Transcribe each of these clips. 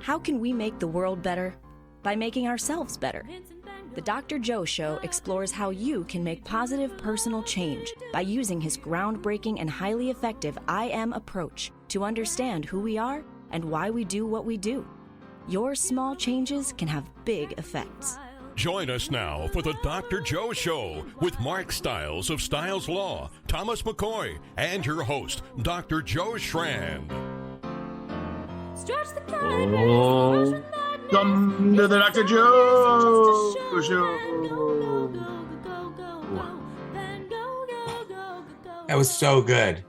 How can we make the world better? By making ourselves better. The Dr. Joe Show explores how you can make positive personal change by using his groundbreaking and highly effective I Am approach to understand who we are and why we do what we do. Your small changes can have big effects. Join us now for the Dr. Joe Show with Mark Stiles of Stiles Law, Thomas McCoy, and your host, Dr. Joe Schrand. Welcome to the Dr. Joe Show. That was so good.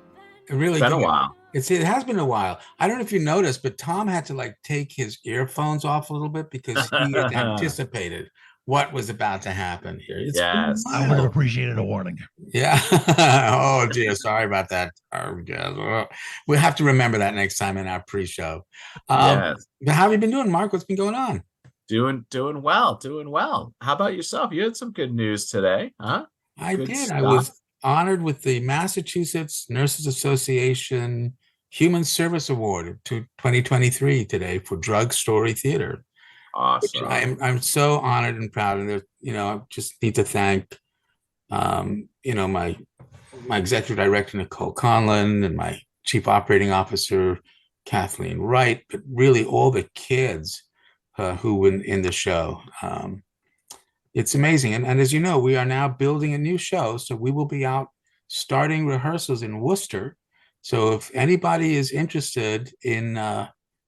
It really It's been a while. It has been a while. I don't know if you noticed, but Tom had to take his earphones off a little bit because he had anticipated what was about to happen here. Yes. I would have appreciated a warning. Yeah. Oh, dear. Sorry about that. We'll have to remember that next time in our pre-show. Yes. How have you been doing, Mark? What's been going on? Doing well. How about yourself? You had some good news today, huh? I Good did. stuff. I was honored with the Massachusetts Nurses Association Human Service Award to 2023 today for Drug Story Theater. Awesome. I'm so honored and proud, and I just need to thank, my executive director Nicole Conlon and my chief operating officer Kathleen Wright, but really all the kids who were in the show. It's amazing, and as you know, we are now building a new show, so we will be out starting rehearsals in Worcester. So if anybody is interested in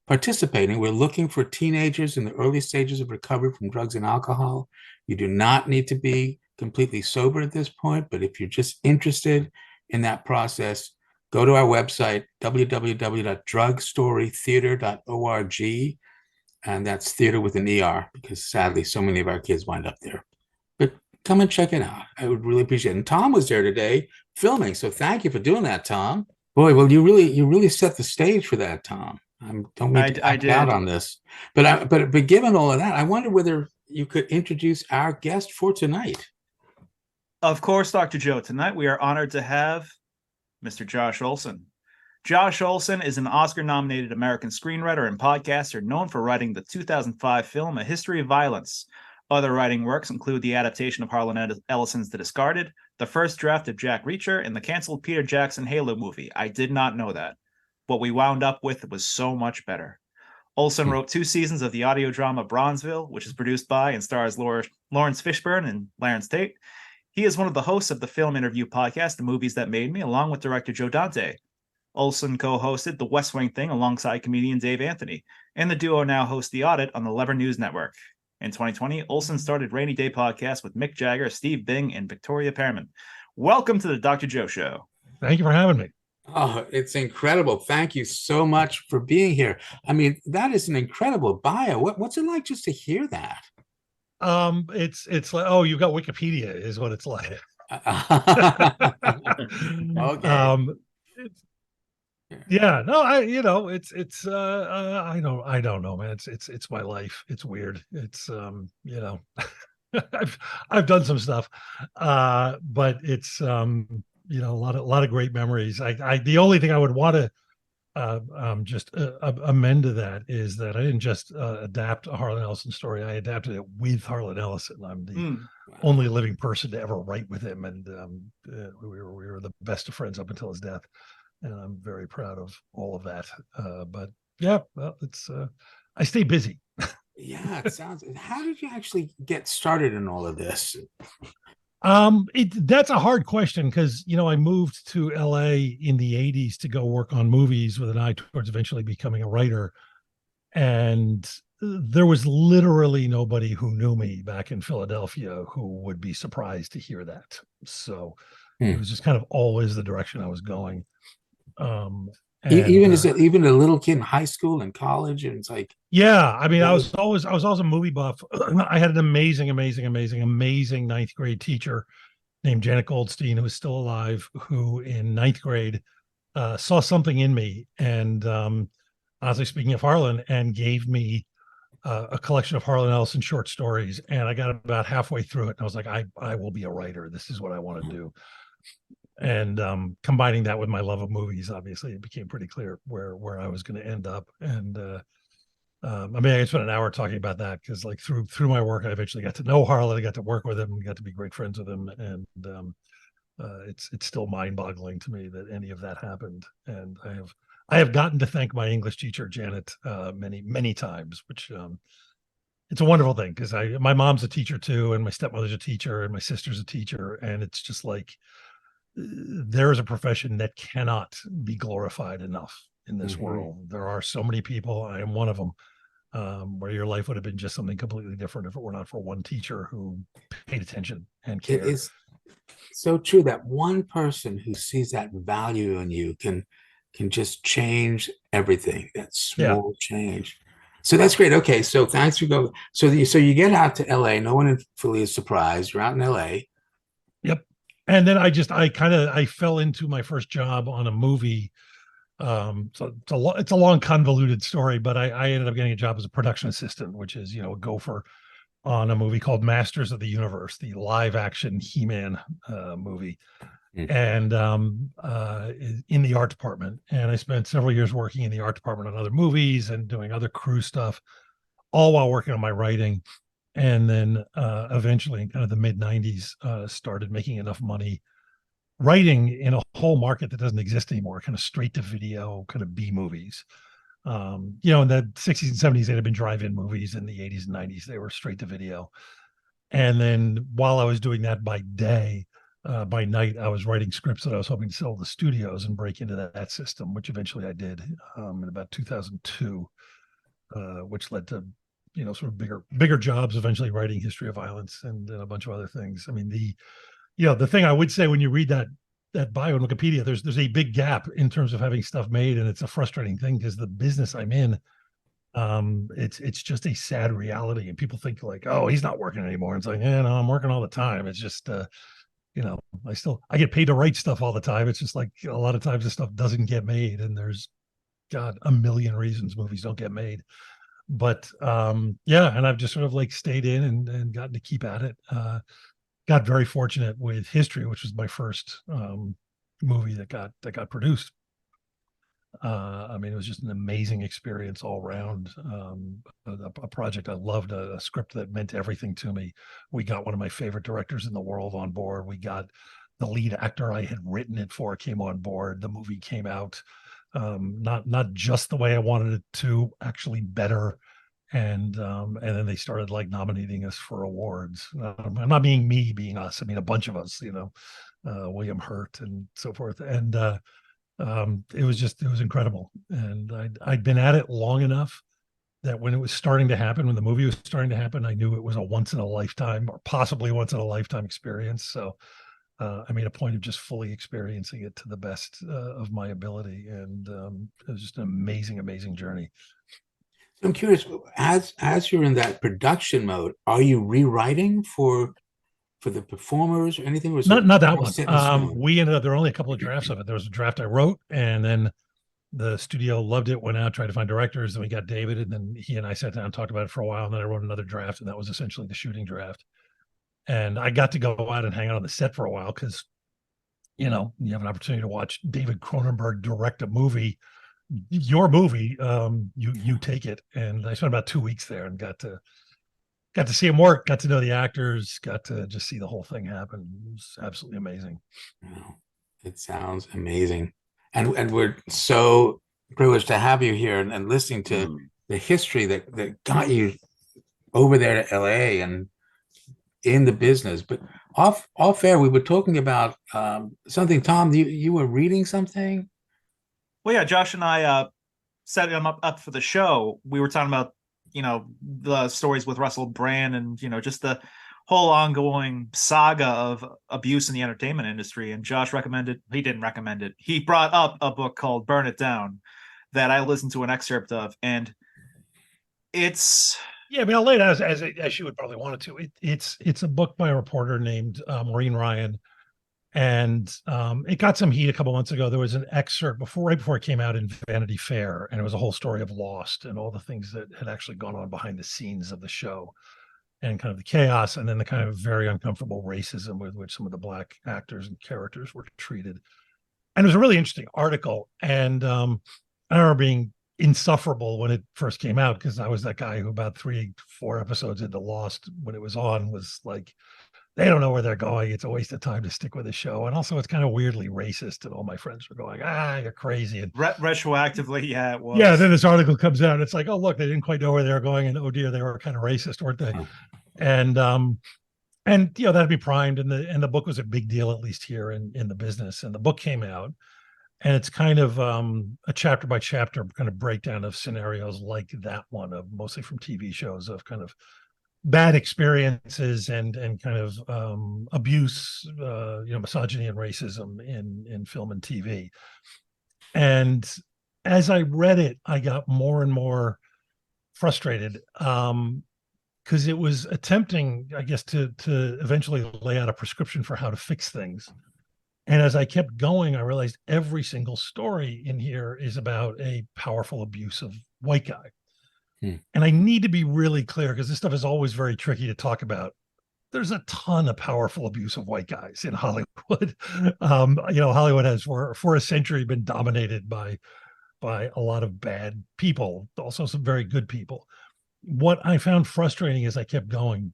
participating, we're looking for teenagers in the early stages of recovery from drugs and alcohol. You do not need to be completely sober at this point, but if you're just interested in that process, go to our website, www.drugstorytheater.org, and that's theater with an ER, because sadly, so many of our kids wind up there. But come and check it out. I would really appreciate it. And Tom was there today filming, so thank you for doing that, Tom. Boy, well, you really set the stage for that, Tom. Don't mean to act out on this, but given all of that, I wonder whether you could introduce our guest for tonight. Of course, Dr. Joe. Tonight we are honored to have Mr. Josh Olson. Josh Olson is an Oscar-nominated American screenwriter and podcaster known for writing the 2005 film A History of Violence. Other writing works include the adaptation of Harlan Ellison's The Discarded, the first draft of Jack Reacher, and the canceled Peter Jackson Halo movie. I did not know that. What we wound up with was so much better. Olson wrote 2 seasons of the audio drama Bronzeville, which is produced by and stars Lawrence Fishburne and Lawrence Tate. He is one of the hosts of the film interview podcast, The Movies That Made Me, along with director Joe Dante. Olson co-hosted The West Wing Thing alongside comedian Dave Anthony, and the duo now hosts The Audit on the Lever News Network. In 2020, Olson started Rainy Day Podcast with Mick Jagger, Steve Bing, and Victoria Pearman. Welcome to the Dr. Joe Show. Thank you for having me. Oh, it's incredible. Thank you so much for being here. I mean, that is an incredible bio. What's it like just to hear that? It's like, oh, you've got Wikipedia is what it's like. Okay. Yeah, no, I don't know, man. It's my life. It's weird. It's I've done some stuff, but it's a lot of great memories. The only thing I would want to just amend to that is that I didn't just adapt a Harlan Ellison story. I adapted it with Harlan Ellison. I'm the only living person to ever write with him, and we were the best of friends up until his death. And I'm very proud of all of that. But yeah, well, it's I stay busy. Yeah, it sounds. How did you actually get started in all of this? That's a hard question because I moved to LA in the 80s to go work on movies with an eye towards eventually becoming a writer. And there was literally nobody who knew me back in Philadelphia who would be surprised to hear that. So it was just kind of always the direction I was going. Even a little kid in high school and college, and it's like, yeah, I mean, I was always a movie buff. I had an amazing ninth grade teacher named Janet Goldstein, who is still alive, who in ninth grade saw something in me, and honestly, speaking of Harlan, and gave me a collection of Harlan Ellison short stories. And I got about halfway through it, and I was like, I will be a writer. This is what I want to do. And combining that with my love of movies, obviously, it became pretty clear where I was going to end up. And I mean, I could spend an hour talking about that because, like, through my work, I eventually got to know Harlan. I got to work with him, got to be great friends with him, and it's still mind-boggling to me that any of that happened. And I have gotten to thank my English teacher Janet many times, which it's a wonderful thing because my mom's a teacher too, and my stepmother's a teacher, and my sister's a teacher, and it's just like there is a profession that cannot be glorified enough in this world. There are so many people. I am one of them. Where your life would have been just something completely different if it were not for one teacher who paid attention and cared. It is so true that one person who sees that value in you can just change everything. That small change. So that's great. Okay, so thanks for going. So you get out to LA. No one in Philly is surprised. You're out in LA. Yep. And then I fell into my first job on a movie. So it's a long convoluted story, but I ended up getting a job as a production assistant, which is, a gopher on a movie called Masters of the Universe, the live action He-Man movie. And in the art department. And I spent several years working in the art department on other movies and doing other crew stuff, all while working on my writing. And then eventually in kind of the mid 90s, started making enough money writing in a whole market that doesn't exist anymore, kind of straight to video, kind of B movies. In the 60s and 70s, they'd have been drive-in movies. In the 80s and 90s, they were straight to video. And then while I was doing that by day, by night, I was writing scripts that I was hoping to sell to the studios and break into that system, which eventually I did in about 2002, which led to, sort of bigger jobs, eventually writing History of Violence and a bunch of other things. I mean, the thing I would say when you read that bio in Wikipedia, there's a big gap in terms of having stuff made, and it's a frustrating thing because the business I'm in, it's just a sad reality, and people think like, oh, he's not working anymore. It's like, no, I'm working all the time. It's just, I get paid to write stuff all the time. It's just like a lot of times this stuff doesn't get made, and there's a million reasons movies don't get made. But and I've just sort of like stayed in and gotten to keep at it. Got very fortunate with History, which was my first movie that got produced. It was just an amazing experience all around. A project I loved, a script that meant everything to me. We got one of my favorite directors in the world on board. We got the lead actor I had written it for came on board. The movie came out not just the way I wanted it to, actually better. And then they started like nominating us for awards. I'm not being me, being us. I mean, a bunch of us, William Hurt and so forth. And it was incredible. And I'd been at it long enough that when it was starting to happen, when the movie was starting to happen, I knew it was a once in a lifetime or possibly once in a lifetime experience. So I made a point of just fully experiencing it to the best of my ability. And it was just an amazing, amazing journey. I'm curious, as you're in that production mode, are you rewriting for the performers or anything? Or not that one. We ended up, there were only a couple of drafts of it. There was a draft I wrote, and then the studio loved it, went out, tried to find directors, and we got David, and then he and I sat down and talked about it for a while, and then I wrote another draft, and that was essentially the shooting draft. And I got to go out and hang out on the set for a while because, you have an opportunity to watch David Cronenberg direct a movie, your movie. You take it. And I spent about 2 weeks there and got to see him work, got to know the actors, got to just see the whole thing happen. It was absolutely amazing. Wow. It sounds amazing. And we're so privileged to have you here and listening to the history that got you over there to LA and in the business. But off air, we were talking about something. Tom, you were reading something? Well, yeah, Josh and I set him up for the show. We were talking about, the stories with Russell Brand and, just the whole ongoing saga of abuse in the entertainment industry. And Josh he didn't recommend it. He brought up a book called Burn It Down that I listened to an excerpt of. And it's... Yeah, I mean, I'll lay it out as you would probably want it to. It's a book by a reporter named Maureen Ryan. And it got some heat a couple months ago. There was an excerpt right before it came out in Vanity Fair, and it was a whole story of Lost and all the things that had actually gone on behind the scenes of the show, and kind of the chaos, and then the kind of very uncomfortable racism with which some of the Black actors and characters were treated. And it was a really interesting article. And I remember being insufferable when it first came out, because I was that guy who about 3-4 episodes into Lost when it was on was like, they don't know where they're going. It's a waste of time to stick with the show. And also it's kind of weirdly racist. And all my friends were going, you're crazy. And Retroactively, yeah, it was. yeah, then this article comes out and it's like, oh, look, they didn't quite know where they were going. And oh dear, they were kind of racist, weren't they? And that'd be primed. And the book was a big deal, at least here in the business. And the book came out. And it's kind of a chapter by chapter kind of breakdown of scenarios like that one, of mostly from TV shows, of kind of bad experiences and kind of abuse, misogyny and racism in film and TV. And as I read it, I got more and more frustrated because it was attempting, I guess, to eventually lay out a prescription for how to fix things. And as I kept going, I realized every single story in here is about a powerful, abusive white guy. And I need to be really clear, because this stuff is always very tricky to talk about. There's a ton of powerful, abusive white guys in Hollywood. Hollywood has for a century been dominated by a lot of bad people, also some very good people. What I found frustrating as I kept going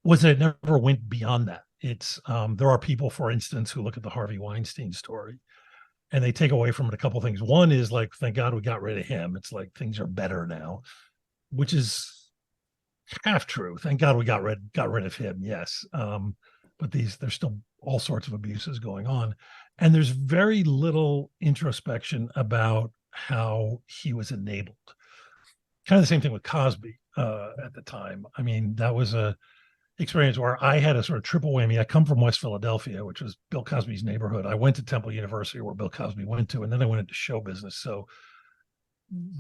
was that it never went beyond that. It's there are people, for instance, who look at the Harvey Weinstein story and they take away from it a couple of things. One is like, thank God we got rid of him. It's like things are better now, which is half true. Thank God we got rid of him. Yes. But there's still all sorts of abuses going on. And there's very little introspection about how he was enabled. Kind of the same thing with Cosby at the time. I mean, that was a experience where I had a sort of triple whammy. I come from West Philadelphia, which was Bill Cosby's neighborhood. I went to Temple University, where Bill Cosby went to, and then I went into show business. So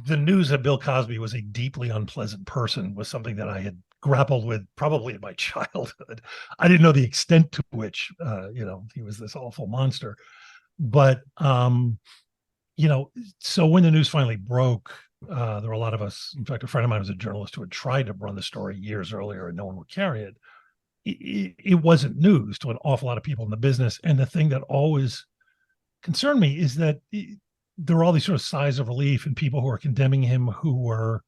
the news that Bill Cosby was a deeply unpleasant person was something that I had grappled with probably in my childhood. I didn't know the extent to which, he was this awful monster. But, so when the news finally broke, there were a lot of us. In fact, a friend of mine was a journalist who had tried to run the story years earlier and no one would carry it. It wasn't news to an awful lot of people in the business. And the thing that always concerned me is that there were all these sort of sighs of relief and people who were condemning him who were,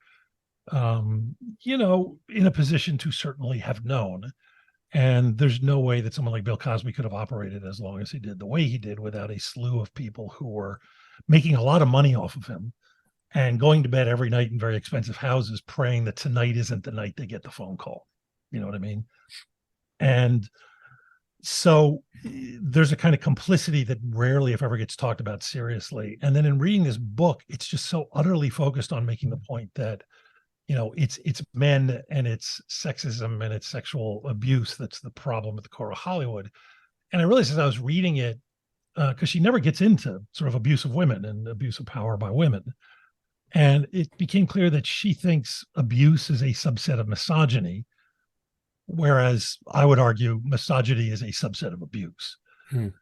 in a position to certainly have known. And there's no way that someone like Bill Cosby could have operated as long as he did, the way he did, without a slew of people who were making a lot of money off of him and going to bed every night in very expensive houses, praying that tonight isn't the night they get the phone call. You know what I mean? And so there's a kind of complicity that rarely, if ever, gets talked about seriously. And then in reading this book, it's just so utterly focused on making the point that, it's men and it's sexism and it's sexual abuse that's the problem at the core of Hollywood. And I realized as I was reading it, because she never gets into sort of abuse of women and abuse of power by women. And it became clear that she thinks abuse is a subset of misogyny, whereas I would argue misogyny is a subset of abuse. And,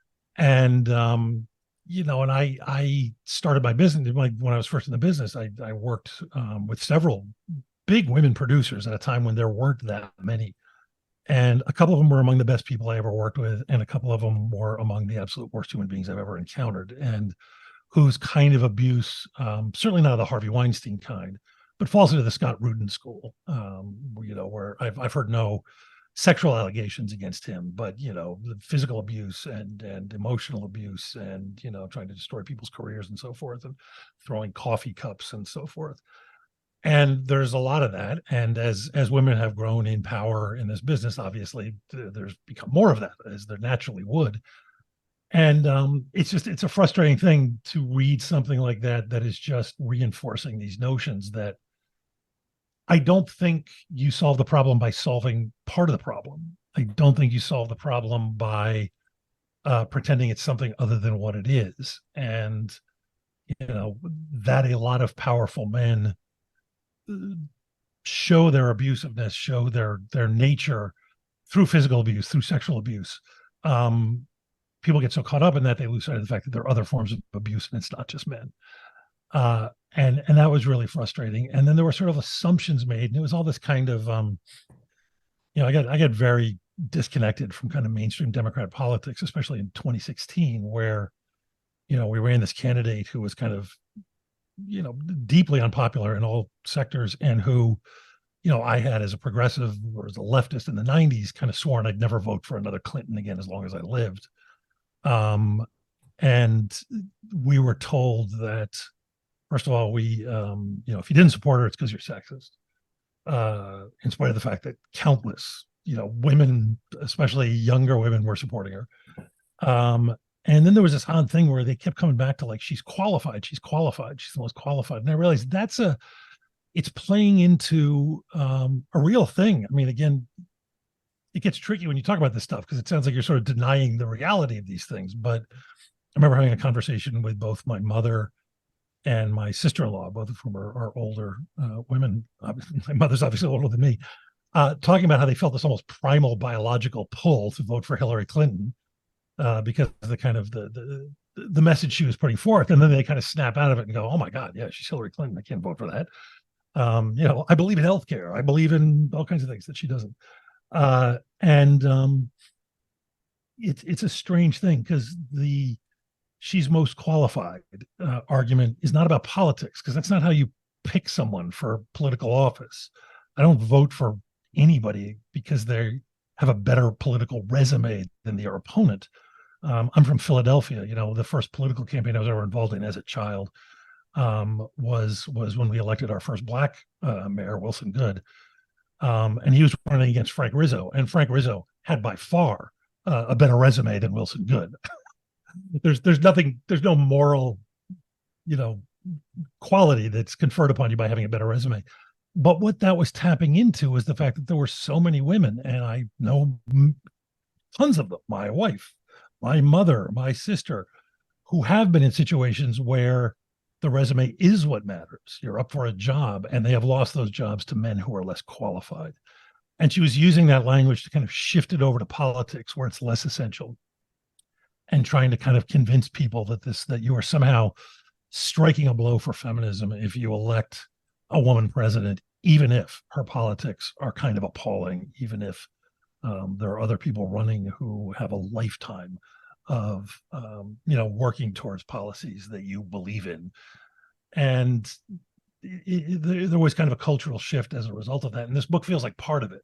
and I started my business. When I was first in the business, I worked with several big women producers at a time when there weren't that many. And a couple of them were among the best people I ever worked with. And a couple of them were among the absolute worst human beings I've ever encountered. And whose kind of abuse, certainly not the Harvey Weinstein kind, but falls into the Scott Rudin school, where I've heard no sexual allegations against him, but, the physical abuse and emotional abuse and, trying to destroy people's careers and so forth, and throwing coffee cups and so forth. And there's a lot of that. And as women have grown in power in this business, obviously there's become more of that, as there naturally would. And it's a frustrating thing to read something like that is just reinforcing these notions that I don't think you solve the problem by solving part of the problem. I don't think you solve the problem by pretending it's something other than what it is. And, that a lot of powerful men show their abusiveness, show their nature through physical abuse, through sexual abuse. People get so caught up in that they lose sight of the fact that there are other forms of abuse and it's not just men. And that was really frustrating. And then there were sort of assumptions made, and it was all this kind of, I got very disconnected from kind of mainstream Democrat politics, especially in 2016, where, we ran this candidate who was kind of deeply unpopular in all sectors, and who, I had as a progressive or as a leftist in the 90s kind of sworn I'd never vote for another Clinton again as long as I lived. And we were told that, first of all, if you didn't support her, it's because you're sexist. In spite of the fact that countless, women, especially younger women, were supporting her. And then there was this odd thing where they kept coming back to like, she's qualified, she's the most qualified. And I realized it's playing into a real thing. I mean, again, it gets tricky when you talk about this stuff because it sounds like you're sort of denying the reality of these things. But I remember having a conversation with both my mother and my sister-in-law, both of whom are older women. My mother's obviously older than me, talking about how they felt this almost primal biological pull to vote for Hillary Clinton because of the kind of the message she was putting forth. And then they kind of snap out of it and go, oh my God, yeah, she's Hillary Clinton. I can't vote for that. I believe in healthcare. I believe in all kinds of things that she doesn't. It's a strange thing because she's most qualified argument is not about politics, because that's not how you pick someone for political office. I don't vote for anybody because they have a better political resume than their opponent. I'm from Philadelphia. The first political campaign I was ever involved in as a child was when we elected our first black mayor, Wilson Good. And he was running against Frank Rizzo, and Frank Rizzo had by far a better resume than Wilson Good. There's no moral, quality that's conferred upon you by having a better resume. But what that was tapping into was the fact that there were so many women, and I know tons of them, my wife, my mother, my sister, who have been in situations where the resume is what matters. You're up for a job, and they have lost those jobs to men who are less qualified. And she was using that language to kind of shift it over to politics where it's less essential, and trying to kind of convince people that you are somehow striking a blow for feminism if you elect a woman president, even if her politics are kind of appalling, even if there are other people running who have a lifetime of working towards policies that you believe in. And there was kind of a cultural shift as a result of that, and this book feels like part of it.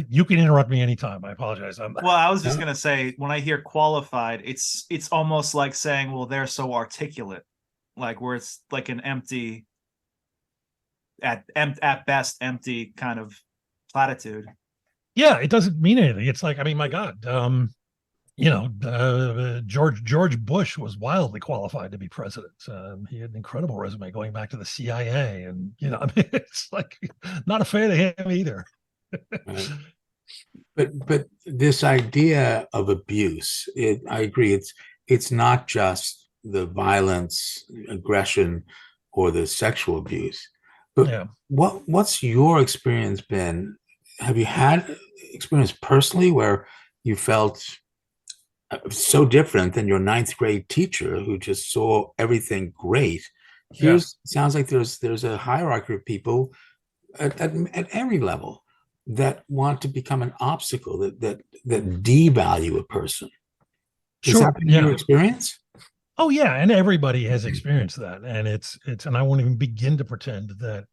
You can interrupt me anytime. I apologize. Well, I was just gonna say, when I hear qualified, it's almost like saying, well, they're so articulate, like where it's like an empty, at best, empty kind of platitude. Yeah, it doesn't mean anything. It's like, I mean, my God, George Bush was wildly qualified to be president. He had an incredible resume going back to the CIA, and I mean, it's like not a fan of him either. But this idea of abuse, I agree. It's not just the violence, aggression, or the sexual abuse. But yeah. What's your experience been? Have you had experience personally where you felt so different than your ninth grade teacher who just saw everything great? Sounds like there's a hierarchy of people at every level that want to become an obstacle, that devalue a person. Has that been your experience? Oh yeah, and everybody has experienced that, and it's and I won't even begin to pretend that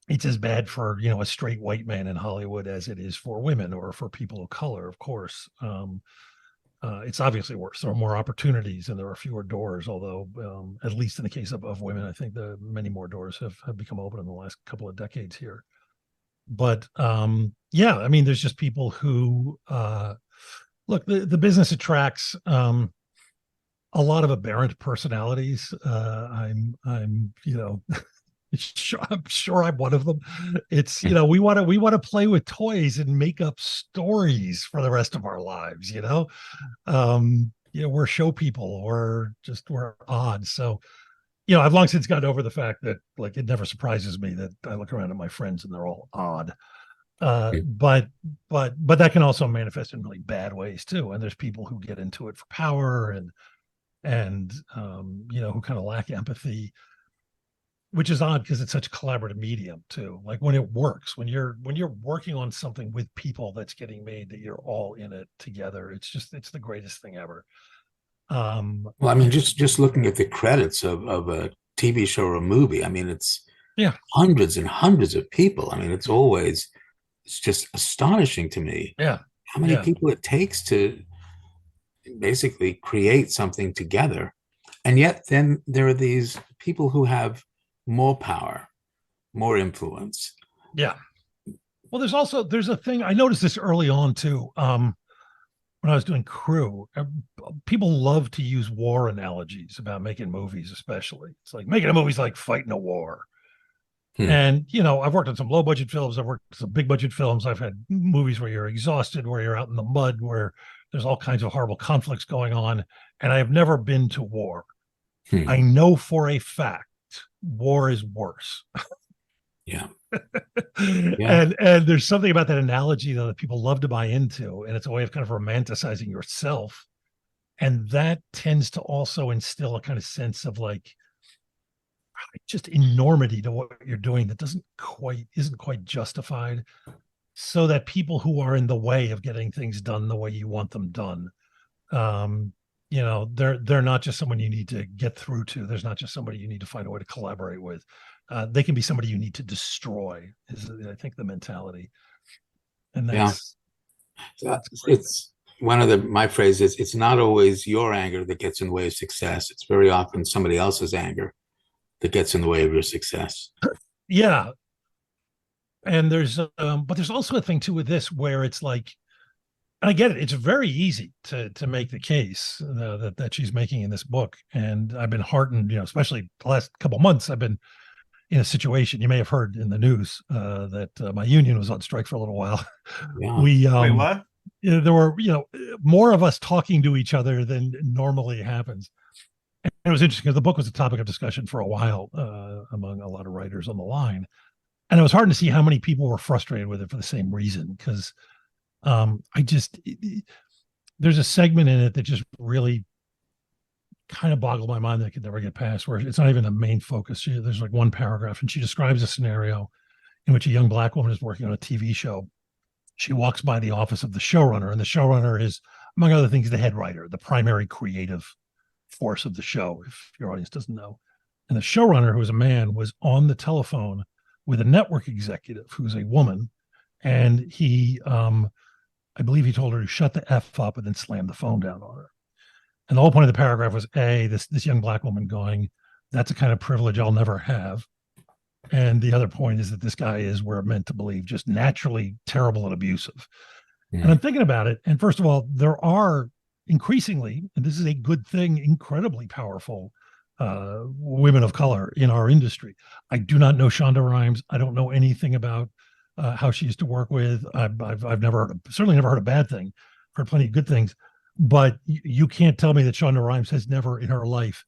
it's as bad for a straight white man in Hollywood as it is for women or for people of color. Of course, it's obviously worse. There are more opportunities and there are fewer doors. Although, at least in the case of women, I think many more doors have become open in the last couple of decades here. But yeah, I mean, there's just people who look. The business attracts a lot of aberrant personalities. I'm I'm sure I'm one of them. It's we want to play with toys and make up stories for the rest of our lives. We're show people, we're odd. So I've long since gotten over the fact that like it never surprises me that I look around at my friends and they're all odd. But that can also manifest in really bad ways too. And there's people who get into it for power and who kind of lack empathy, which is odd because it's such a collaborative medium too. Like when it works, when you're working on something with people that's getting made, that you're all in it together. It's the greatest thing ever. Well, I mean, just looking at the credits of a TV show or a movie, I mean, it's Yeah, hundreds and hundreds of people. I mean, it's just astonishing to me yeah, how many yeah, people it takes to basically create something together. And yet then there are these people who have more power, more influence. yeah. Well, there's a thing I noticed this early on too. When I was doing crew, people love to use war analogies about making movies, especially. It's like making a movie's like fighting a war. Hmm. And, I've worked on some low budget films. I've worked on some big budget films. I've had movies where you're exhausted, where you're out in the mud, where there's all kinds of horrible conflicts going on. And I have never been to war. Hmm. I know for a fact war is worse. Yeah. And there's something about that analogy though that people love to buy into, and it's a way of kind of romanticizing yourself, and that tends to also instill a kind of sense of like just enormity to what you're doing that isn't quite justified, so that people who are in the way of getting things done the way you want them done, they're not just someone you need to get through to. There's not just somebody you need to find a way to collaborate with. They can be somebody you need to destroy, is I think the mentality. And it's one of my phrases. It's not always your anger that gets in the way of success. It's very often somebody else's anger that gets in the way of your success. Yeah. And but there's also a thing too with this where it's like, and I get it. It's very easy to make the case that she's making in this book. And I've been heartened, especially the last couple of months, I've been in a situation. You may have heard in the news that my union was on strike for a little while. Yeah. Wait, what? There were, more of us talking to each other than normally happens. And it was interesting because the book was a topic of discussion for a while among a lot of writers on the line. And it was hard to see how many people were frustrated with it for the same reason. Because there's a segment in it that just really kind of boggled my mind that I could never get past, where it's not even the main focus. There's like one paragraph and she describes a scenario in which a young Black woman is working on a TV show. She walks by the office of the showrunner, and the showrunner is, among other things, the head writer, the primary creative force of the show, if your audience doesn't know. And the showrunner, who was a man, was on the telephone with a network executive who's a woman. And he, I believe he told her to shut the F up and then slam the phone down on her. And the whole point of the paragraph was this young Black woman going, that's a kind of privilege I'll never have. And the other point is that this guy is, we're meant to believe, just naturally terrible and abusive. Yeah. And I'm thinking about it. And first of all, there are increasingly, and this is a good thing, incredibly powerful women of color in our industry. I do not know Shonda Rhimes. I don't know anything about how she used to work with. I've certainly never heard a bad thing. Heard plenty of good things. But you can't tell me that Shonda Rhimes has never in her life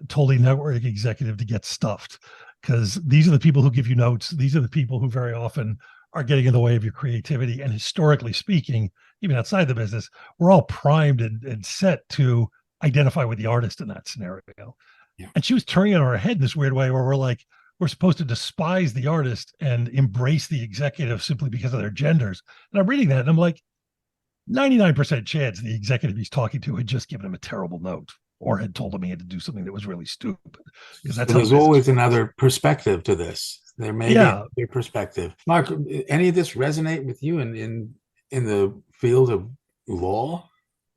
told a network executive to get stuffed, because these are the people who give you notes. These are the people who very often are getting in the way of your creativity. And historically speaking, even outside the business, we're all primed and set to identify with the artist in that scenario. Yeah. And she was turning it on her head in this weird way where we're supposed to despise the artist and embrace the executive simply because of their genders. And I'm reading that and I'm like, 99% chance the executive he's talking to had just given him a terrible note or had told him he had to do something that was really stupid. Because that's there's always another perspective to this. There may be a perspective. Mark, any of this resonate with you in the field of law?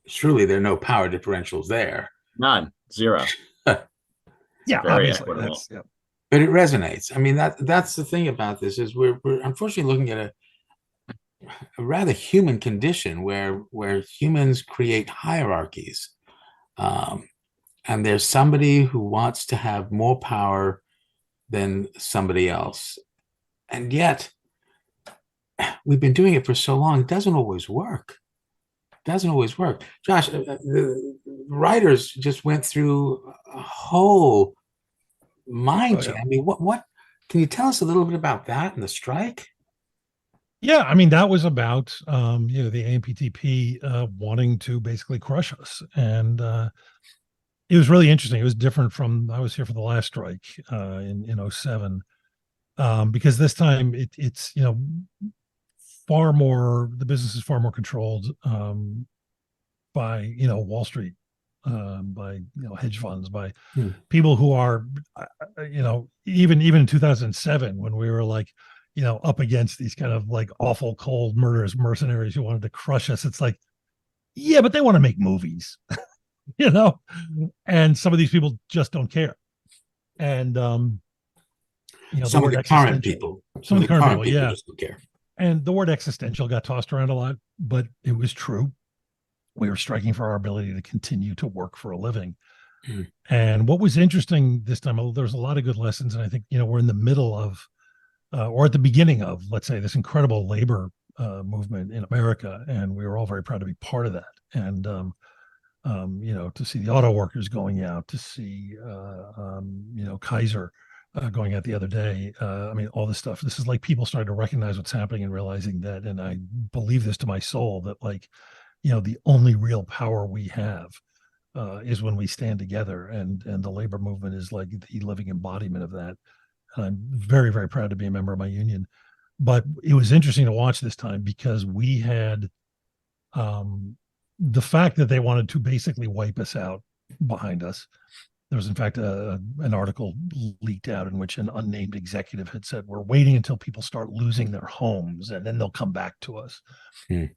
Surely there are no power differentials there. None. Zero. Yeah, very obviously. equitable. But it resonates. I mean, that's the thing about this is we're unfortunately looking at a rather human condition where humans create hierarchies. And there's somebody who wants to have more power than somebody else. And yet, we've been doing it for so long, it doesn't always work. Josh, the writers just went through a whole mind change. I mean, what can you tell us a little bit about that and the strike? Yeah, I mean, that was about the AMPTP wanting to basically crush us. And it was really interesting. It was different from, I was here for the last strike in 2007, because this time it's far more, the business is far more controlled by Wall Street by hedge funds, by people who are even in 2007 when we were like up against these kind of like awful cold murderous mercenaries who wanted to crush us. It's like, yeah, but they want to make movies. And some of these people just don't care. And some of the current people, yeah, just don't care. And the word existential got tossed around a lot, but it was true. We were striking for our ability to continue to work for a living. And what was interesting this time, there's a lot of good lessons, and I think we're in the middle of or at the beginning of, let's say, this incredible labor movement in America, and we were all very proud to be part of that. And to see the auto workers going out, to see Kaiser going out the other day. All this stuff. This is like people starting to recognize what's happening and realizing that, and I believe this to my soul, that like, the only real power we have is when we stand together, and the labor movement is like the living embodiment of that. And I'm very, very proud to be a member of my union. But it was interesting to watch this time because we had the fact that they wanted to basically wipe us out behind us. There was, in fact, an article leaked out in which an unnamed executive had said, we're waiting until people start losing their homes and then they'll come back to us.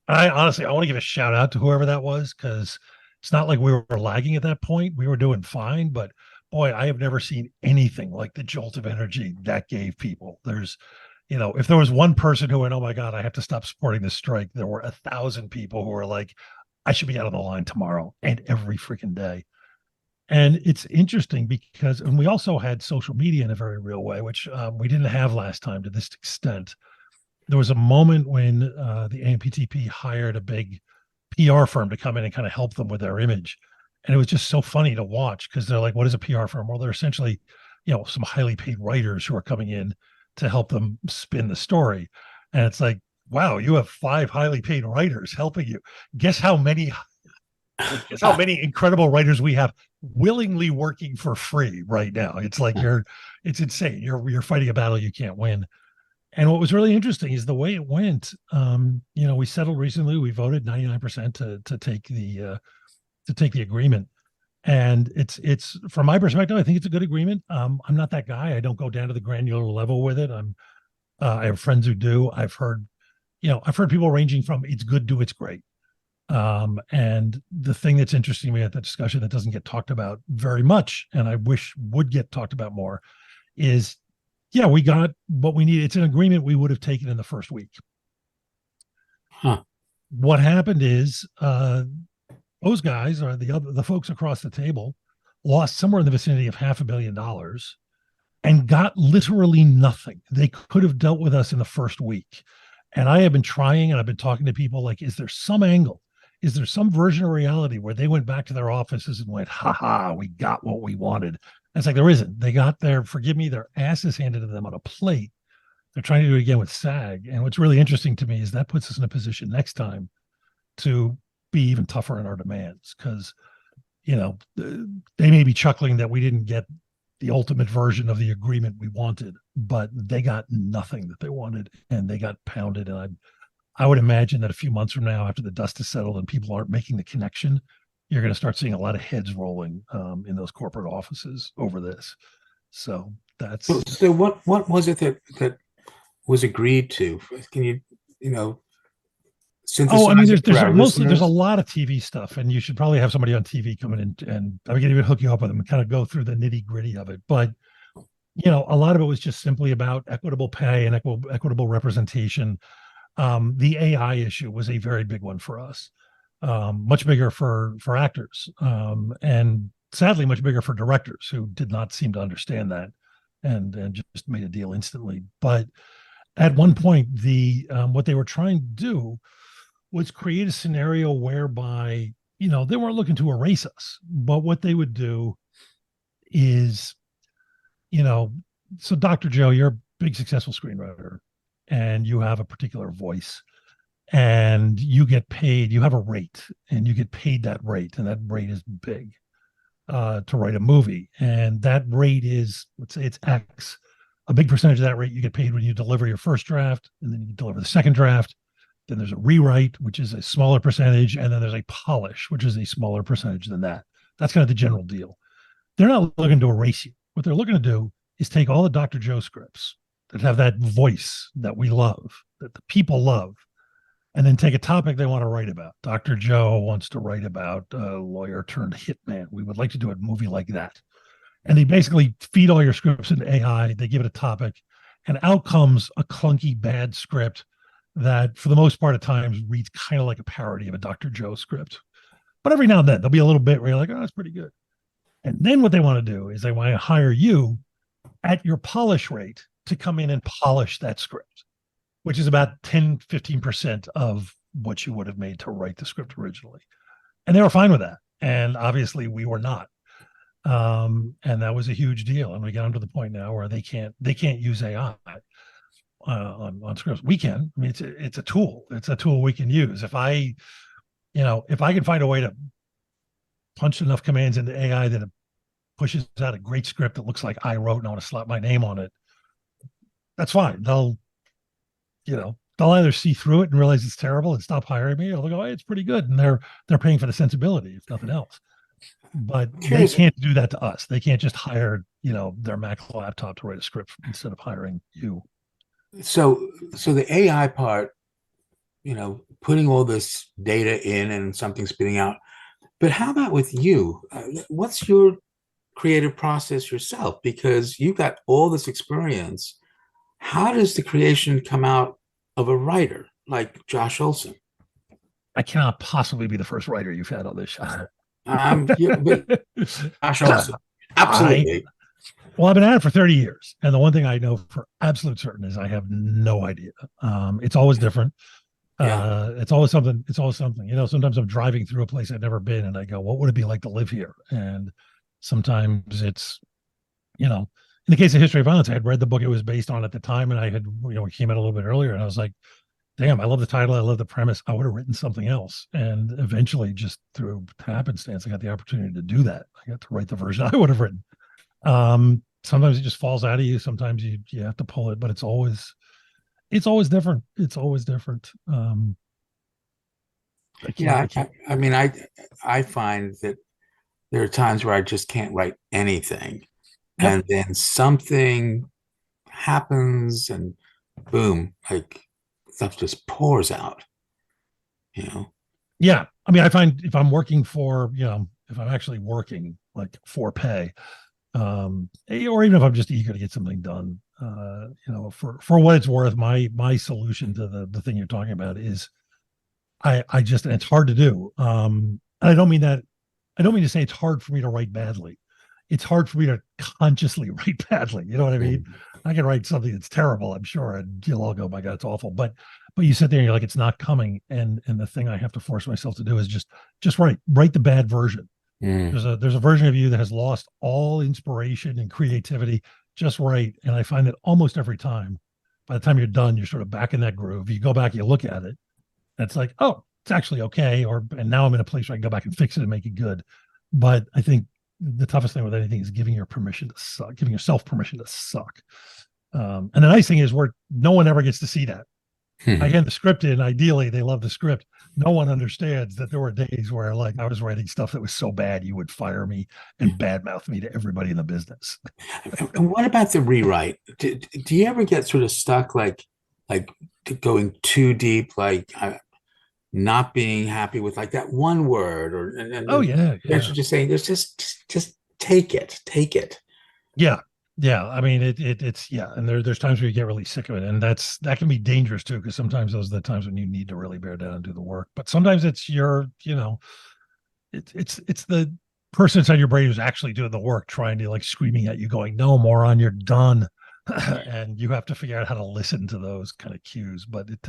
I want to give a shout out to whoever that was, because it's not like we were lagging at that point. We were doing fine, but boy, I have never seen anything like the jolt of energy that gave people. There's, if there was one person who went, oh my God, I have to stop supporting this strike, there were 1,000 people who were like, I should be out of the line tomorrow and every freaking day. And it's interesting because, and we also had social media in a very real way, which we didn't have last time to this extent. There was a moment when the AMPTP hired a big PR firm to come in and kind of help them with their image. And it was just so funny to watch because they're like, what is a PR firm? Well, they're essentially, some highly paid writers who are coming in to help them spin the story. And it's like, wow, you have 5 highly paid writers helping you. Guess how many incredible writers we have willingly working for free right now. It's like it's insane. You're fighting a battle you can't win. And what was really interesting is the way it went. We settled recently. We voted 99% to take the agreement. And it's from my perspective, I think it's a good agreement. I'm not that guy. I don't go down to the granular level with it. I have friends who do. I've heard people ranging from it's good to it's great. And the thing that's interesting to me at that discussion that doesn't get talked about very much, and I wish would get talked about more, is, yeah, we got what we needed. It's an agreement we would have taken in the first week. What happened is those guys, or the folks across the table, lost somewhere in the vicinity of $500 million and got literally nothing. They could have dealt with us in the first week. And I have been trying, and I've been talking to people like, is there some angle? Is there some version of reality where they went back to their offices and went, we got what we wanted? And it's like, there isn't. They got their asses handed to them on a plate. They're trying to do it again with SAG. And what's really interesting to me is that puts us in a position next time to be even tougher in our demands, because, they may be chuckling that we didn't get the ultimate version of the agreement we wanted, but they got nothing that they wanted and they got pounded. And I would imagine that a few months from now, after the dust is settled and people aren't making the connection, you're going to start seeing a lot of heads rolling in those corporate offices over this. So that's so. What was it that was agreed to? Can you synthesize? There's a lot of TV stuff, and you should probably have somebody on TV coming in, and I'm going to even hook you up with them and kind of go through the nitty gritty of it. But a lot of it was just simply about equitable pay and equitable representation. The AI issue was a very big one for us, much bigger for actors, and sadly much bigger for directors who did not seem to understand that and just made a deal instantly. But at one point, what they were trying to do was create a scenario whereby, they weren't looking to erase us, but what they would do is, so Dr. Joe, you're a big successful screenwriter and you have a particular voice and you get paid, you have a rate and you get paid that rate, and that rate is big to write a movie. And that rate is, let's say it's X. A big percentage of that rate you get paid when you deliver your first draft, and then you deliver the second draft. Then there's a rewrite, which is a smaller percentage, and then there's a polish, which is a smaller percentage than that. That's kind of the general deal. They're not looking to erase you. What they're looking to do is take all the Dr. Joe scripts that have that voice that we love, that the people love, and then take a topic they want to write about. Dr. Joe wants to write about a lawyer turned hitman. We would like to do a movie like that. And they basically feed all your scripts into AI. They give it a topic, and out comes a clunky, bad script that, for the most part, at times reads kind of like a parody of a Dr. Joe script. But every now and then, there'll be a little bit where you're like, oh, that's pretty good. And then what they want to do is they want to hire you at your polish rate to come in and polish that script, which is about 10, 15% of what you would have made to write the script originally. And they were fine with that. And obviously we were not. And that was a huge deal. And we got to the point now where they can't use AI on scripts. We can. I mean, it's a tool. It's a tool we can use. If I can find a way to punch enough commands into AI that it pushes out a great script that looks like I wrote and I want to slap my name on it, that's fine. They'll either see through it and realize it's terrible and stop hiring me, or they'll go, hey, it's pretty good. And they're paying for the sensibility, if nothing else. But they can't do that to us. They can't just hire, their Mac laptop to write a script instead of hiring you. So the AI part, putting all this data in and something spitting out. But how about with you? What's your creative process yourself? Because you've got all this experience. How does the creation come out of a writer like Josh Olson? I cannot possibly be the first writer you've had on this show. Josh Olson, absolutely. I've been at it for 30 years. And the one thing I know for absolute certain is I have no idea. It's always different. It's always something. Sometimes I'm driving through a place I've never been and I go, what would it be like to live here? And sometimes it's, in the case of History of Violence, I had read the book it was based on at the time, and I had, it came out a little bit earlier, and I was like, damn, I love the title. I love the premise. I would have written something else. And eventually, just through happenstance, I got the opportunity to do that. I got to write the version I would have written. Sometimes it just falls out of you. Sometimes you have to pull it, but it's always different. It's always different. I find that there are times where I just can't write anything. Yep. And then something happens and boom, like stuff just pours out, Yeah. I mean, I find if I'm working for, if I'm actually working like for pay, or even if I'm just eager to get something done, for what it's worth, my solution to the thing you're talking about is and it's hard to do. And I don't mean to say it's hard for me to write badly. It's hard for me to consciously write badly. You know what I mean? I can write something that's terrible, I'm sure, and you'll all go, my God, it's awful. But you sit there and you're like, it's not coming. And the thing I have to force myself to do is just write the bad version. There's a version of you that has lost all inspiration and creativity. Just write. And I find that almost every time, by the time you're done, you're sort of back in that groove. You go back, you look at it, and it's like, oh, it's actually okay. And now I'm in a place where I can go back and fix it and make it good. But I think the toughest thing with anything is giving yourself permission to suck. And the nice thing is no one ever gets to see that. I get the script in, ideally they love the script. No one understands that there were days where I was writing stuff that was so bad you would fire me and badmouth me to everybody in the business. And what about the rewrite? Do you ever get sort of stuck like going too deep, not being happy with that one word You're just saying just take it. Yeah. I mean, it's and there's times where you get really sick of it, and that can be dangerous too, because sometimes those are the times when you need to really bear down and do the work. But sometimes it's it's the person inside your brain who's actually doing the work, trying to screaming at you, going, "No, moron, you're done." And you have to figure out how to listen to those kind of cues. But it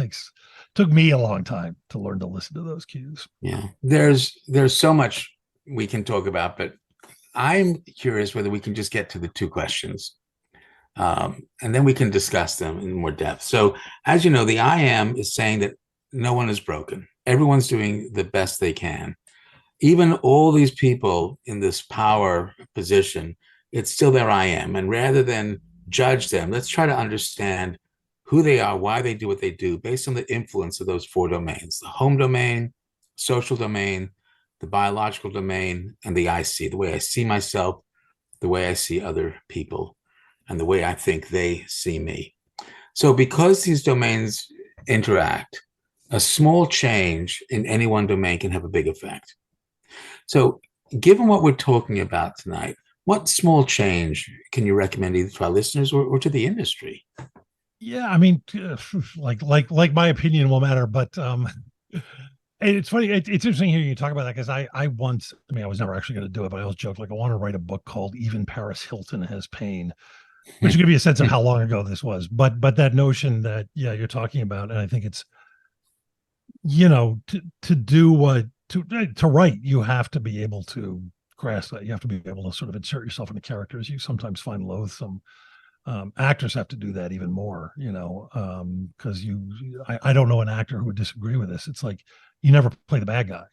took me a long time to learn to listen to those cues. Yeah, there's so much we can talk about, but I'm curious whether we can just get to the two questions, and then we can discuss them in more depth. So, as you know, the I am is saying that no one is broken. Everyone's doing the best they can. Even all these people in this power position, it's still their I am. And rather than judge them, let's try to understand who they are, why they do what they do, based on the influence of those four domains: the home domain, social domain, the biological domain, and the I see, the way I see myself, the way I see other people, and the way I think they see me. So because these domains interact, a small change in any one domain can have a big effect. So given what we're talking about tonight, what small change can you recommend either to our listeners or to the industry? Yeah, I mean, like my opinion will matter, but it's funny. It's interesting hearing you talk about that because I once, I mean, I was never actually going to do it, but I always joked like I want to write a book called "Even Paris Hilton Has Pain," which will give you a sense of how long ago this was. But that notion that you're talking about, and I think it's, to do what to write, you have to be able to grasp that. You have to be able to sort of insert yourself into characters you sometimes find loathsome. Actors have to do that even more, because I don't know an actor who would disagree with this. It's like you never play the bad guy,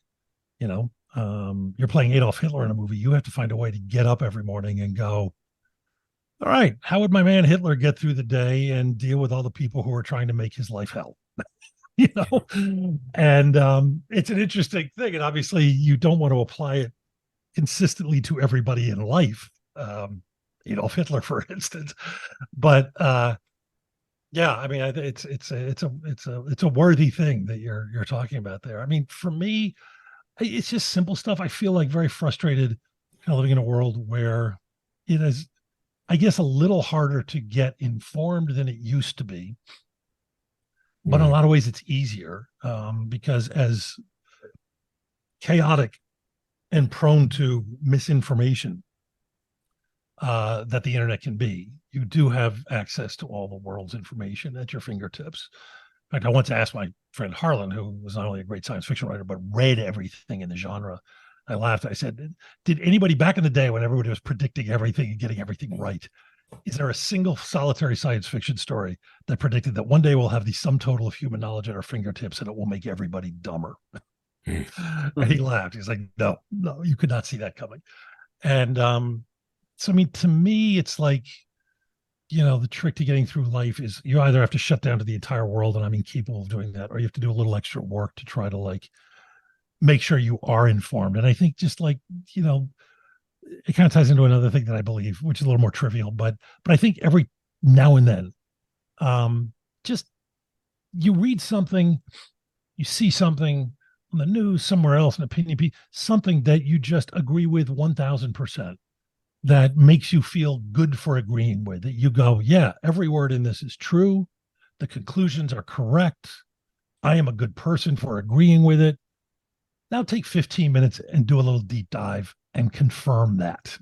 you're playing Adolf Hitler in a movie. You have to find a way to get up every morning and go, all right, how would my man Hitler get through the day and deal with all the people who are trying to make his life hell? And it's an interesting thing. And obviously you don't want to apply it consistently to everybody in life. Adolf Hitler, for instance, but yeah, I mean, it's a worthy thing that you're talking about there. I mean, for me, it's just simple stuff. I feel like very frustrated, kind of living in a world where it is, I guess, a little harder to get informed than it used to be. But in a lot of ways, it's easier because as chaotic and prone to misinformation that the internet can be, you do have access to all the world's information at your fingertips. In fact, I once asked my friend Harlan, who was not only a great science fiction writer, but read everything in the genre. I laughed. I said, did anybody back in the day when everybody was predicting everything and getting everything right, is there a single solitary science fiction story that predicted that one day we'll have the sum total of human knowledge at our fingertips and it will make everybody dumber? And he laughed. He's like, no, you could not see that coming. And so, I mean, to me, it's like, the trick to getting through life is you either have to shut down to the entire world, and I'm incapable of doing that, or you have to do a little extra work to try to make sure you are informed. And I think just it kind of ties into another thing that I believe, which is a little more trivial, but I think every now and then, just you read something, you see something on the news, somewhere else, an opinion piece, something that you just agree with 1000%. That makes you feel good for agreeing with it. You go, yeah, every word in this is true. The conclusions are correct. I am a good person for agreeing with it. Now take 15 minutes and do a little deep dive and confirm that.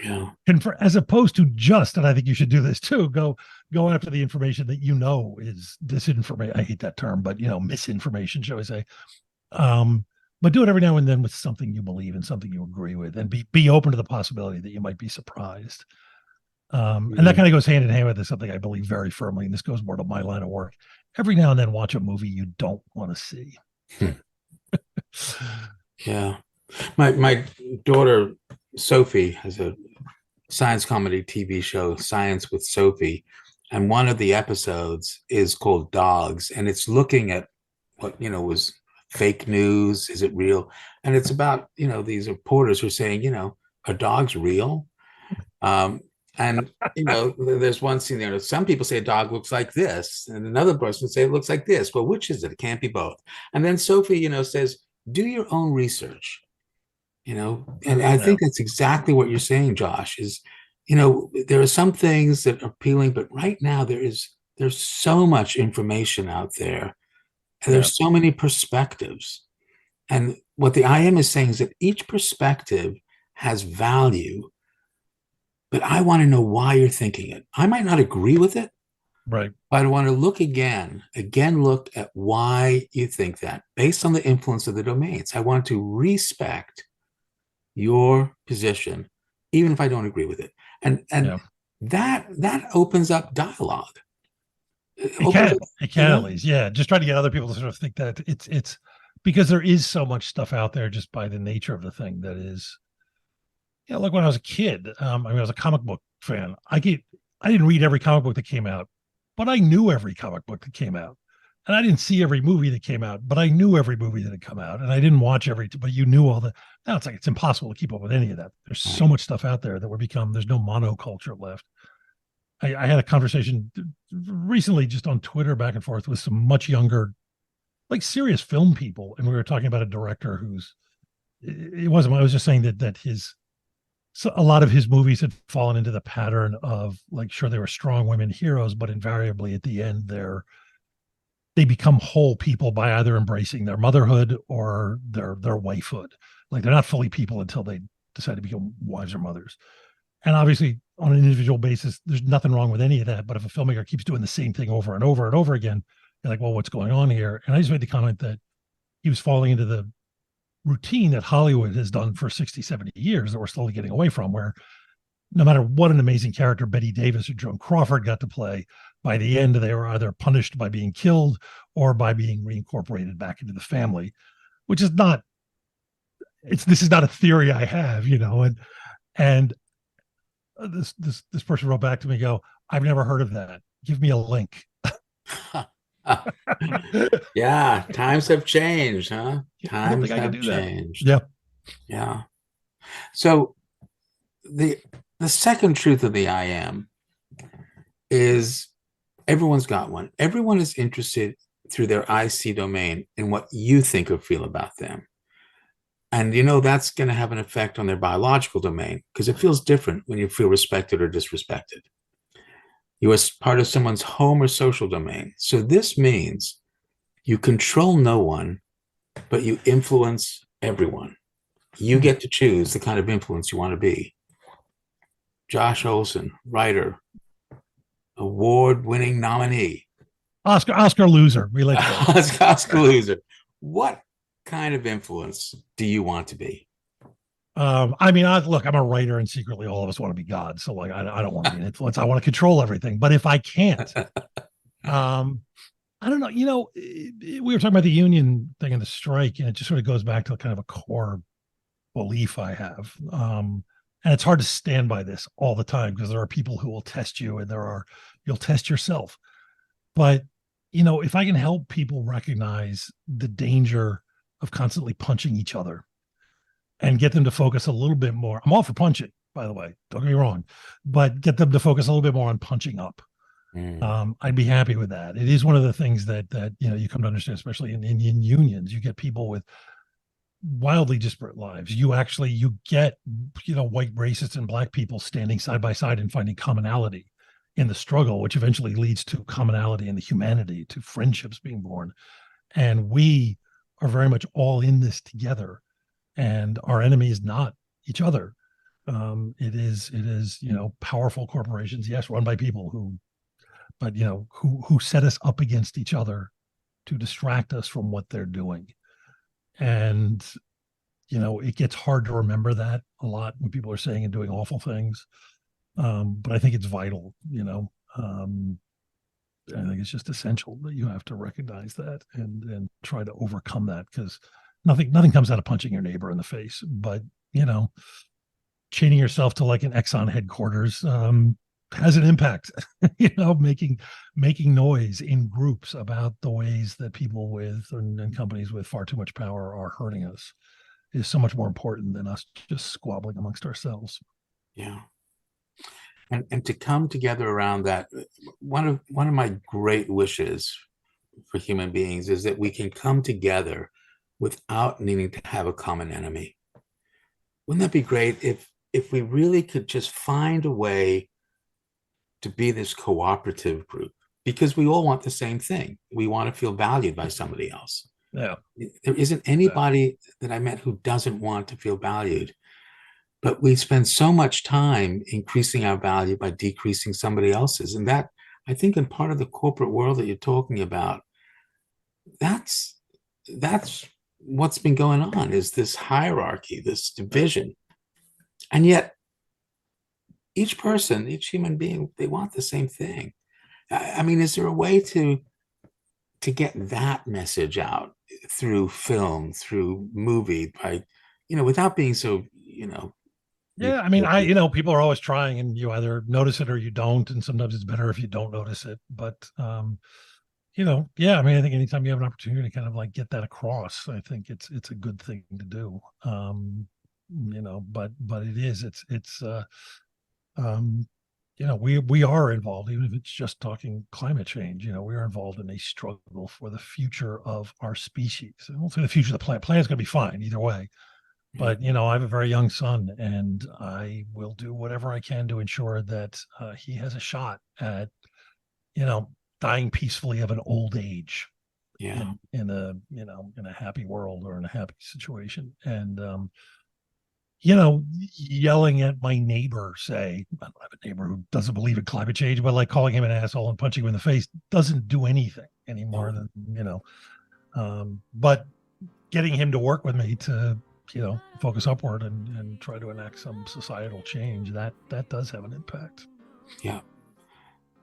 Yeah. As opposed to just, and I think you should do this too, go after the information that is disinformation. I hate that term, but misinformation, shall we say. But do it every now and then with something you believe in, something you agree with, and be open to the possibility that you might be surprised. And that kind of goes hand in hand with this, something I believe very firmly, and this goes more to my line of work. Every now and then watch a movie you don't want to see. Yeah. My daughter, Sophie, has a science comedy TV show, Science with Sophie. And one of the episodes is called Dogs. And it's looking at what, was fake news. Is it real? And it's about, these reporters who are saying, are dogs real? And, there's one scene there. Some people say a dog looks like this. And another person would say it looks like this. Well, which is it? It can't be both. And then Sophie, says, do your own research. And I think that's exactly what you're saying, Josh, is, there are some things that are appealing, but right now there's so much information out there. And there's so many perspectives. And what the IM is saying is that each perspective has value, but I want to know why you're thinking it. I might not agree with it, right? But I want to look again look at why you think that based on the influence of the domains. I want to respect your position, even if I don't agree with it. And that opens up dialogue. It can at least, just try to get other people to sort of think that it's because there is so much stuff out there just by the nature of the thing that is, like when I was a kid, I was a comic book fan. I didn't read every comic book that came out, but I knew every comic book that came out. and I didn't see every movie that came out, but I knew every movie that had come out, and I didn't watch but you knew all the. Now it's like it's impossible to keep up with any of that. There's so much stuff out there that there's no monoculture left. I had a conversation recently just on Twitter back and forth with some much younger, like serious film people, and we were talking about a director it wasn't. I was just saying that a lot of his movies had fallen into the pattern of, like, sure, they were strong women heroes, but invariably at the end they become whole people by either embracing their motherhood or their wifehood. Like, they're not fully people until they decide to become wives or mothers. And obviously, on an individual basis, there's nothing wrong with any of that. But if a filmmaker keeps doing the same thing over and over and over again, you're like, well, what's going on here? And I just made the comment that he was falling into the routine that Hollywood has done for 60, 70 years that we're slowly getting away from, where no matter what an amazing character Betty Davis or Joan Crawford got to play, by the end, they were either punished by being killed or by being reincorporated back into the family, which is not, this is not a theory I have, and this person wrote back to me, I've never heard of that. Give me a link. Yeah, times have changed, huh? Times have changed. Yeah. Yeah. So the second truth of the I am is everyone's got one. Everyone is interested through their IC domain in what you think or feel about them. And that's going to have an effect on their biological domain, because it feels different when you feel respected or disrespected. You are part of someone's home or social domain. So this means you control no one, but you influence everyone. You get to choose the kind of influence you want to be. Josh Olson, writer, award-winning nominee. Oscar loser. We like Oscar loser. What kind of influence do you want to be? I mean, look, I'm a writer, and secretly all of us want to be God. So, like, I don't want to be an influence. I want to control everything. But if I can't, I don't know. We were talking about the union thing and the strike, and it just sort of goes back to kind of a core belief I have. And it's hard to stand by this all the time, because there are people who will test you, and you'll test yourself. But, if I can help people recognize the danger of constantly punching each other and get them to focus a little bit more. I'm all for punching, by the way, don't get me wrong, but get them to focus a little bit more on punching up. I'd be happy with that. It is one of the things that you come to understand, especially in Indian unions. You get people with wildly disparate lives. You get white racists and black people standing side by side and finding commonality in the struggle, which eventually leads to commonality in the humanity, to friendships being born. And we are very much all in this together. And our enemy is not each other. It is, powerful corporations, yes, run by people who set us up against each other to distract us from what they're doing. And, it gets hard to remember that a lot when people are saying and doing awful things. But I think it's vital, I think it's just essential that you have to recognize that and try to overcome that, because nothing comes out of punching your neighbor in the face, but chaining yourself to like an Exxon headquarters has an impact. Making noise in groups about the ways that people and companies with far too much power are hurting us is so much more important than us just squabbling amongst ourselves. Yeah. And to come together around that, one of my great wishes for human beings is that we can come together without needing to have a common enemy. Wouldn't that be great if we really could just find a way to be this cooperative group? Because we all want the same thing. We want to feel valued by somebody else. Yeah. There isn't anybody that I met who doesn't want to feel valued. But we spend so much time increasing our value by decreasing somebody else's. And that, I think, in part of the corporate world that you're talking about, that's what's been going on, is this hierarchy, this division. And yet each person, each human being, they want the same thing. I mean, is there a way to get that message out through film, through movie, by, without being so, Yeah, I mean, people are always trying, and you either notice it or you don't, and sometimes it's better if you don't notice it. But yeah, I mean, I think anytime you have an opportunity to kind of like get that across, I think it's a good thing to do. But um, we are involved, even if it's just talking climate change. We are involved in a struggle for the future of our species. I won't say the future of the planet. Planet's going to be fine either way. But I have a very young son, and I will do whatever I can to ensure that he has a shot at, dying peacefully of an old age. Yeah. In a happy world or in a happy situation. And yelling at my neighbor, say, I don't have a neighbor who doesn't believe in climate change, but like calling him an asshole and punching him in the face doesn't do anything anymore than, but getting him to work with me to, focus upward and try to enact some societal change, that does have an impact. Yeah.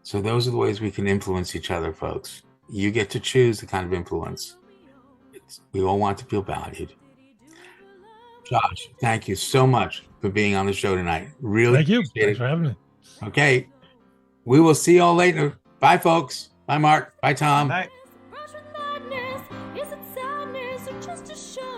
So those are the ways we can influence each other, folks. You get to choose the kind of influence. We all want to feel valued. Josh, thank you so much for being on the show tonight. Really Thank you. appreciate Thanks it. for having me. Okay. We will see y'all later. Bye, folks. Bye, Mark. Bye, Tom. Bye. Is it sadness or just a show?